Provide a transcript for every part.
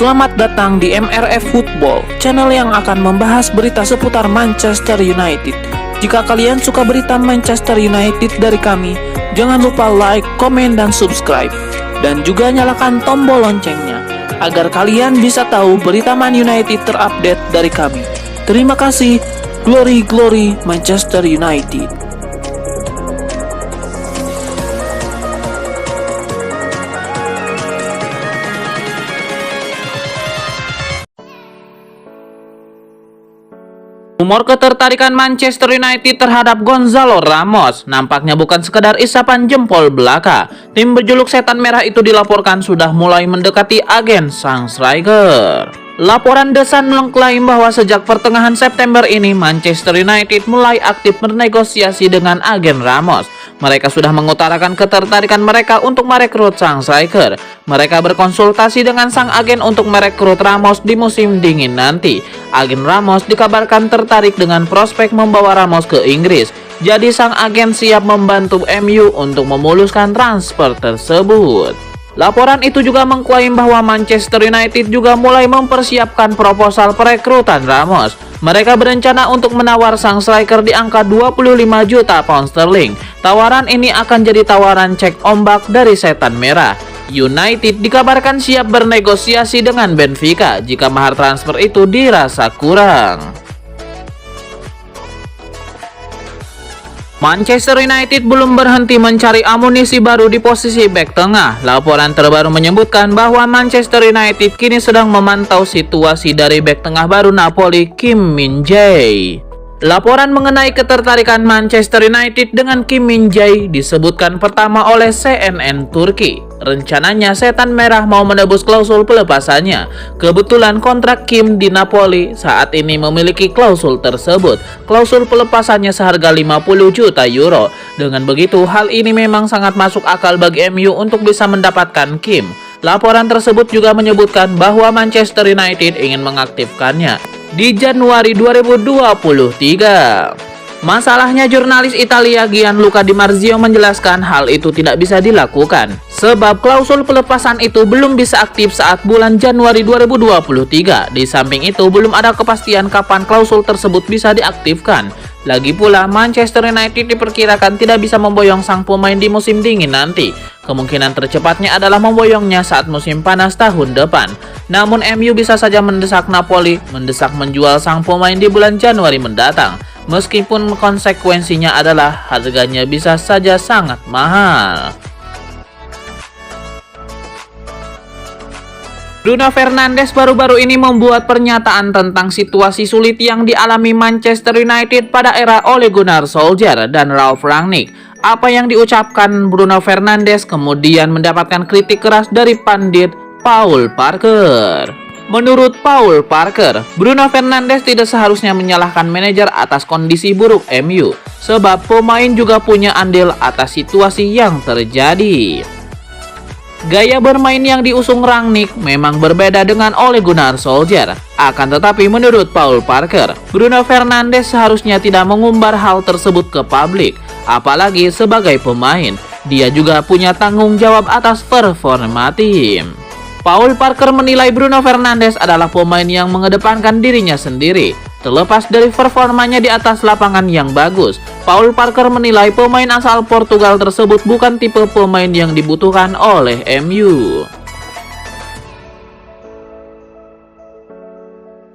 Selamat datang di MRF Football, channel yang akan membahas berita seputar Manchester United. Jika kalian suka berita Manchester United dari kami, jangan lupa like, komen, dan subscribe. Dan juga nyalakan tombol loncengnya, agar kalian bisa tahu berita Man United terupdate dari kami. Terima kasih, Glory Glory Manchester United. Rumor ketertarikan Manchester United terhadap Gonzalo Ramos nampaknya bukan sekedar isapan jempol belaka. Tim berjuluk Setan Merah itu dilaporkan sudah mulai mendekati agen sang striker. Laporan The Sun mengklaim bahwa sejak pertengahan September ini Manchester United mulai aktif bernegosiasi dengan agen Ramos. Mereka sudah mengutarakan ketertarikan mereka untuk merekrut sang striker. Mereka berkonsultasi dengan sang agen untuk merekrut Ramos di musim dingin nanti. Agen Ramos dikabarkan tertarik dengan prospek membawa Ramos ke Inggris. Jadi sang agen siap membantu MU untuk memuluskan transfer tersebut. Laporan itu juga mengklaim bahwa Manchester United juga mulai mempersiapkan proposal perekrutan Ramos. Mereka berencana untuk menawar sang striker di angka 25 juta pound sterling. Tawaran ini akan jadi tawaran cek ombak dari Setan Merah. United dikabarkan siap bernegosiasi dengan Benfica jika mahar transfer itu dirasa kurang. Manchester United belum berhenti mencari amunisi baru di posisi bek tengah. Laporan terbaru menyebutkan bahwa Manchester United kini sedang memantau situasi dari bek tengah baru Napoli, Kim Min-jae. Laporan mengenai ketertarikan Manchester United dengan Kim Min-jae disebutkan pertama oleh CNN Turki. Rencananya Setan Merah mau menebus klausul pelepasannya. Kebetulan kontrak Kim di Napoli saat ini memiliki klausul tersebut. Klausul pelepasannya seharga 50 juta euro. Dengan begitu, hal ini memang sangat masuk akal bagi MU untuk bisa mendapatkan Kim. Laporan tersebut juga menyebutkan bahwa Manchester United ingin mengaktifkannya di Januari 2023. Masalahnya, jurnalis Italia Gianluca Di Marzio menjelaskan hal itu tidak bisa dilakukan sebab klausul pelepasan itu belum bisa aktif saat bulan Januari 2023. Di samping itu, belum ada kepastian kapan klausul tersebut bisa diaktifkan. Lagi pula, Manchester United diperkirakan tidak bisa memboyong sang pemain di musim dingin nanti. Kemungkinan tercepatnya adalah memboyongnya saat musim panas tahun depan. Namun MU bisa saja mendesak Napoli mendesak menjual sang pemain di bulan Januari mendatang. Meskipun konsekuensinya adalah harganya bisa saja sangat mahal. Bruno Fernandes baru-baru ini membuat pernyataan tentang situasi sulit yang dialami Manchester United pada era Ole Gunnar Solskjaer dan Ralf Rangnick. Apa yang diucapkan Bruno Fernandes kemudian mendapatkan kritik keras dari pandit Paul Parker. Menurut Paul Parker, Bruno Fernandes tidak seharusnya menyalahkan manajer atas kondisi buruk MU, sebab pemain juga punya andil atas situasi yang terjadi. Gaya bermain yang diusung Rangnick memang berbeda dengan Ole Gunnar Solskjaer. Akan tetapi menurut Paul Parker, Bruno Fernandes seharusnya tidak mengumbar hal tersebut ke publik, apalagi sebagai pemain. Dia juga punya tanggung jawab atas performa tim. Paul Parker menilai Bruno Fernandes adalah pemain yang mengedepankan dirinya sendiri. Terlepas dari performanya di atas lapangan yang bagus, Paul Parker menilai pemain asal Portugal tersebut bukan tipe pemain yang dibutuhkan oleh MU.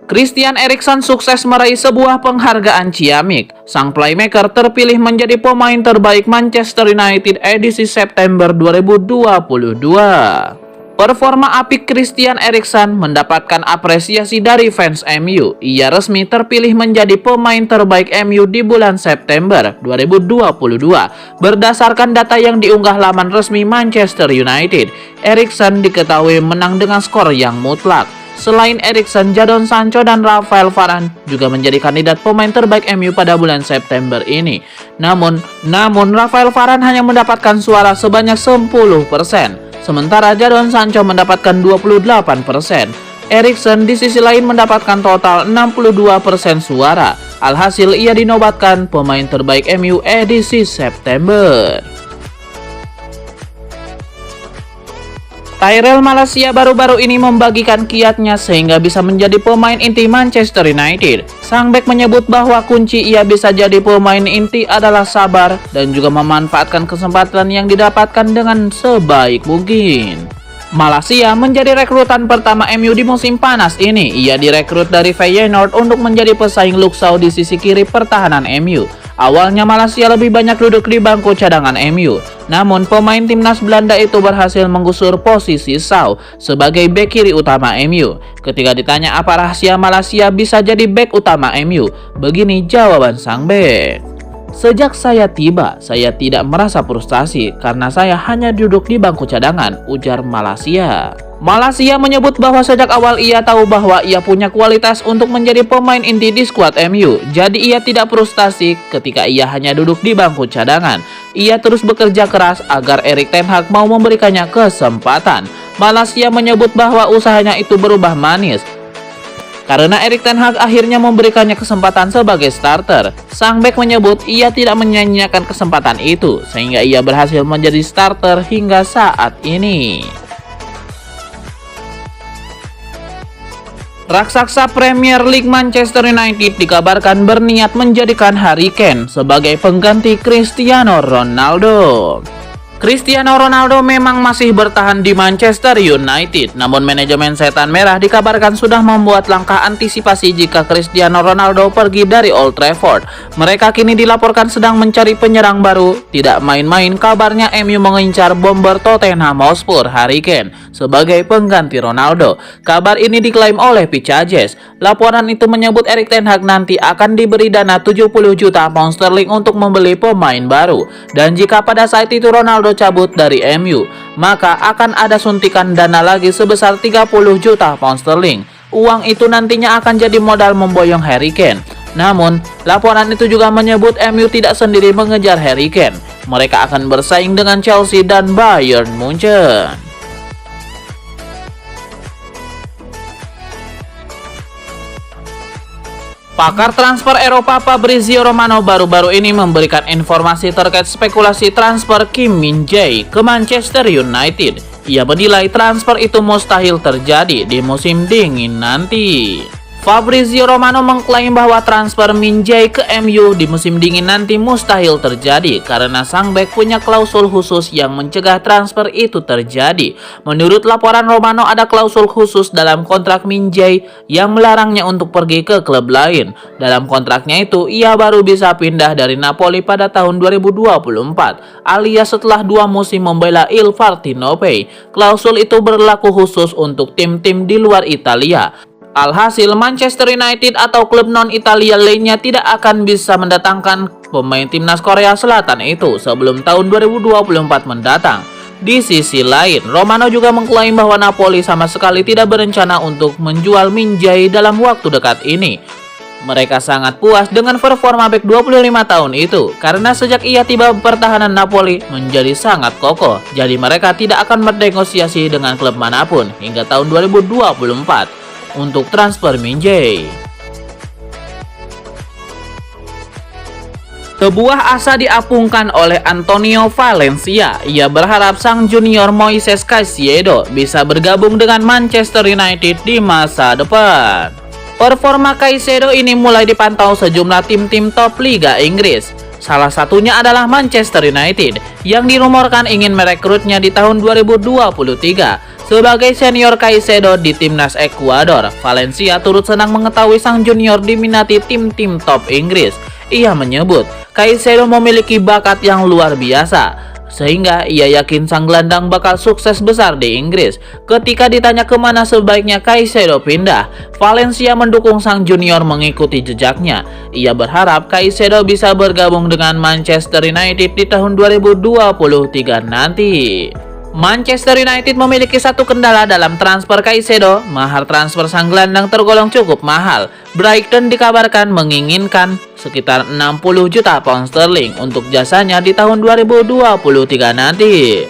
Christian Eriksen sukses meraih sebuah penghargaan ciamik. Sang playmaker terpilih menjadi pemain terbaik Manchester United edisi September 2022. Performa apik Christian Eriksen mendapatkan apresiasi dari fans MU. Ia resmi terpilih menjadi pemain terbaik MU di bulan September 2022. Berdasarkan data yang diunggah laman resmi Manchester United, Eriksen diketahui menang dengan skor yang mutlak. Selain Eriksen, Jadon Sancho dan Rafael Varane juga menjadi kandidat pemain terbaik MU pada bulan September ini. Namun Rafael Varane hanya mendapatkan suara sebanyak 10%. Sementara Jadon Sancho mendapatkan 28%. Eriksen di sisi lain mendapatkan total 62% suara. Alhasil ia dinobatkan pemain terbaik MU edisi September. Tyrell Malacia baru-baru ini membagikan kiatnya sehingga bisa menjadi pemain inti Manchester United. Sang bek menyebut bahwa kunci ia bisa jadi pemain inti adalah sabar dan juga memanfaatkan kesempatan yang didapatkan dengan sebaik mungkin. Malacia menjadi rekrutan pertama MU di musim panas ini. Ia direkrut dari Feyenoord untuk menjadi pesaing Luke Shaw di sisi kiri pertahanan MU. Awalnya Malacia lebih banyak duduk di bangku cadangan MU. Namun pemain timnas Belanda itu berhasil menggusur posisi Shaw sebagai bek kiri utama MU. Ketika ditanya apa rahasia Malacia bisa jadi bek utama MU, begini jawaban sang bek. Sejak saya tiba, saya tidak merasa frustasi karena saya hanya duduk di bangku cadangan, ujar Malacia. Malacia menyebut bahwa sejak awal ia tahu bahwa ia punya kualitas untuk menjadi pemain inti di skuad MU. Jadi ia tidak frustasi ketika ia hanya duduk di bangku cadangan. Ia terus bekerja keras agar Erik ten Hag mau memberikannya kesempatan. Malacia menyebut bahwa usahanya itu berubah manis karena Erik ten Hag akhirnya memberikannya kesempatan sebagai starter. Sang bek menyebut ia tidak menyanyiakan kesempatan itu sehingga ia berhasil menjadi starter hingga saat ini. Raksasa Premier League Manchester United dikabarkan berniat menjadikan Harry Kane sebagai pengganti Cristiano Ronaldo. Cristiano Ronaldo memang masih bertahan di Manchester United, namun manajemen Setan Merah dikabarkan sudah membuat langkah antisipasi jika Cristiano Ronaldo pergi dari Old Trafford. Mereka kini dilaporkan sedang mencari penyerang baru. Tidak main-main, kabarnya MU mengincar bomber Tottenham Hotspur Harry Kane sebagai pengganti Ronaldo. Kabar ini diklaim oleh Picajes. Laporan itu menyebut Erik ten Hag nanti akan diberi dana 70 juta pound sterling untuk membeli pemain baru. Dan jika pada saat itu Ronaldo cabut dari MU, maka akan ada suntikan dana lagi sebesar 30 juta pound sterling. Uang itu nantinya akan jadi modal memboyong Harry Kane. Namun, laporan itu juga menyebut MU tidak sendiri mengejar Harry Kane. Mereka akan bersaing dengan Chelsea dan Bayern Munchen. Pakar transfer Eropa Fabrizio Romano baru-baru ini memberikan informasi terkait spekulasi transfer Kim Min-jae ke Manchester United. Ia menilai transfer itu mustahil terjadi di musim dingin nanti. Fabrizio Romano mengklaim bahwa transfer Min-jae ke MU di musim dingin nanti mustahil terjadi karena sang bek punya klausul khusus yang mencegah transfer itu terjadi. Menurut laporan Romano, ada klausul khusus dalam kontrak Min-jae yang melarangnya untuk pergi ke klub lain. Dalam kontraknya itu, ia baru bisa pindah dari Napoli pada tahun 2024, alias setelah 2 musim membela Il Partenope. Klausul itu berlaku khusus untuk tim-tim di luar Italia. Alhasil, Manchester United atau klub non-Italia lainnya tidak akan bisa mendatangkan pemain timnas Korea Selatan itu sebelum tahun 2024 mendatang. Di sisi lain, Romano juga mengklaim bahwa Napoli sama sekali tidak berencana untuk menjual Min-jae dalam waktu dekat ini. Mereka sangat puas dengan performa bek 25 tahun itu karena sejak ia tiba pertahanan Napoli menjadi sangat kokoh. Jadi mereka tidak akan bernegosiasi dengan klub manapun hingga tahun 2024. Untuk transfer Min-jae. Sebuah asa diapungkan oleh Antonio Valencia. Ia berharap sang junior Moises Caicedo bisa bergabung dengan Manchester United di masa depan. Performa Caicedo ini mulai dipantau sejumlah tim-tim top Liga Inggris. Salah satunya adalah Manchester United yang dirumorkan ingin merekrutnya di tahun 2023. Sebagai senior Caicedo di timnas Ekuador, Valencia turut senang mengetahui sang junior diminati tim-tim top Inggris. Ia menyebut Caicedo memiliki bakat yang luar biasa, sehingga ia yakin sang gelandang bakal sukses besar di Inggris. Ketika ditanya kemana sebaiknya Caicedo pindah, Valencia mendukung sang junior mengikuti jejaknya. Ia berharap Caicedo bisa bergabung dengan Manchester United di tahun 2023 nanti. Manchester United memiliki satu kendala dalam transfer Caicedo. Mahar transfer sang gelandang tergolong cukup mahal. Brighton dikabarkan menginginkan sekitar 60 juta pound sterling untuk jasanya di tahun 2023 nanti.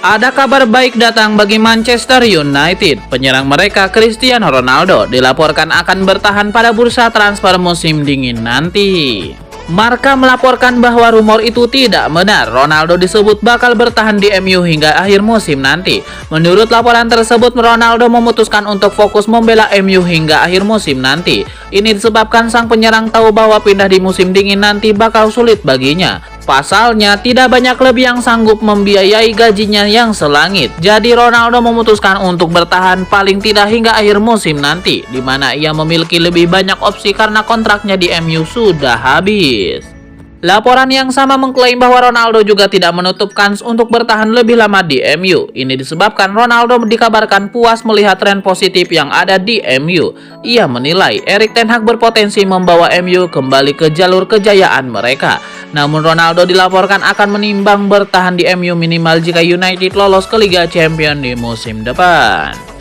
Ada kabar baik datang bagi Manchester United. Penyerang mereka Cristiano Ronaldo dilaporkan akan bertahan pada bursa transfer musim dingin nanti. Marca melaporkan bahwa rumor itu tidak benar. Ronaldo disebut bakal bertahan di MU hingga akhir musim nanti. Menurut laporan tersebut, Ronaldo memutuskan untuk fokus membela MU hingga akhir musim nanti. Ini disebabkan sang penyerang tahu bahwa pindah di musim dingin nanti bakal sulit baginya. Pasalnya, tidak banyak klub yang sanggup membiayai gajinya yang selangit. Jadi Ronaldo memutuskan untuk bertahan paling tidak hingga akhir musim nanti, di mana ia memiliki lebih banyak opsi karena kontraknya di MU sudah habis. Laporan yang sama mengklaim bahwa Ronaldo juga tidak menutup kans untuk bertahan lebih lama di MU. Ini disebabkan Ronaldo dikabarkan puas melihat tren positif yang ada di MU. Ia menilai Erik ten Hag berpotensi membawa MU kembali ke jalur kejayaan mereka. Namun Ronaldo dilaporkan akan menimbang bertahan di MU minimal jika United lolos ke Liga Champions di musim depan.